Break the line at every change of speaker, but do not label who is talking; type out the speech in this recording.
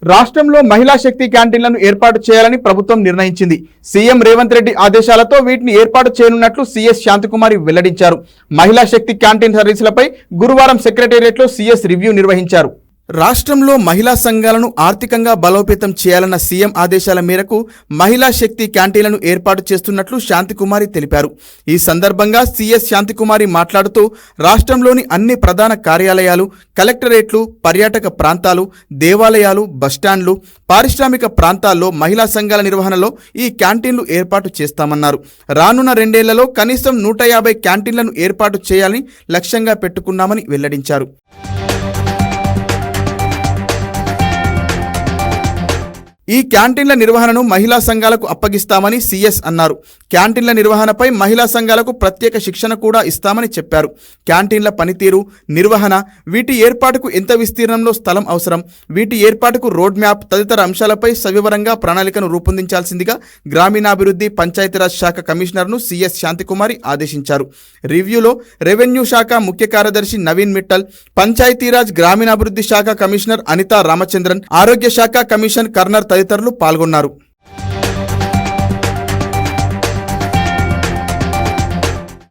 రాష్ట్రంలో మహిళా శక్తి క్యాంటీన్లను ఏర్పాటు చేయాలని ప్రభుత్వం నిర్ణయించింది. సీఎం రేవంత్ రెడ్డి ఆదేశాలతో వీటిని ఏర్పాటు చేయనున్నట్లు సీఎస్ శాంతికుమారి వెల్లడించారు. మహిళా శక్తి క్యాంటీన్ సర్వీసులపై గురువారం సెక్రటేరియట్లో సీఎస్ రివ్యూ నిర్వహించారు. రాష్ట్రంలో మహిళా సంఘాలను ఆర్థికంగా బలోపేతం చేయాలన్న సీఎం ఆదేశాల మేరకు మహిళా శక్తి క్యాంటీన్లను ఏర్పాటు చేస్తున్నట్లు శాంతికుమారి తెలిపారు. ఈ సందర్భంగా సీఎస్ శాంతికుమారి మాట్లాడుతూ రాష్ట్రంలోని అన్ని ప్రధాన కార్యాలయాలు, కలెక్టరేట్లు, పర్యాటక ప్రాంతాలు, దేవాలయాలు, బస్టాండ్లు, పారిశ్రామిక ప్రాంతాల్లో మహిళా సంఘాల నిర్వహణలో ఈ క్యాంటీన్లు ఏర్పాటు చేస్తామన్నారు. రానున్న 2 ఏళ్లలో కనీసం 150 క్యాంటీన్లను ఏర్పాటు చేయాలని లక్ష్యంగా పెట్టుకున్నామని వెల్లడించారు. ఈ క్యాంటీన్ల నిర్వహణను మహిళా సంఘాలకు అప్పగిస్తామని సీఎస్ అన్నారు. క్యాంటీన్ల నిర్వహణపై మహిళా సంఘాలకు ప్రత్యేక శిక్షణ కూడా ఇస్తామని చెప్పారు. క్యాంటీన్ల పనితీరు, నిర్వహణ, వీటి ఏర్పాటుకు ఎంత విస్తీర్ణంలో స్థలం అవసరం, వీటి ఏర్పాటుకు రోడ్ మ్యాప్ తదితర అంశాలపై సవివరంగా ప్రణాళికను రూపొందించాల్సిందిగా గ్రామీణాభివృద్ధి పంచాయతీరాజ్ శాఖ కమిషనర్ను సీఎస్ శాంతికుమారి ఆదేశించారు. రివ్యూలో రెవెన్యూ శాఖ ముఖ్య కార్యదర్శి నవీన్ మిట్టల్, పంచాయతీరాజ్ గ్రామీణాభివృద్ధి శాఖ కమిషనర్ అనితా రామచంద్రన్, ఆరోగ్య శాఖ కమిషన్ కర్నర్ తదితరులు పాల్గొన్నారు.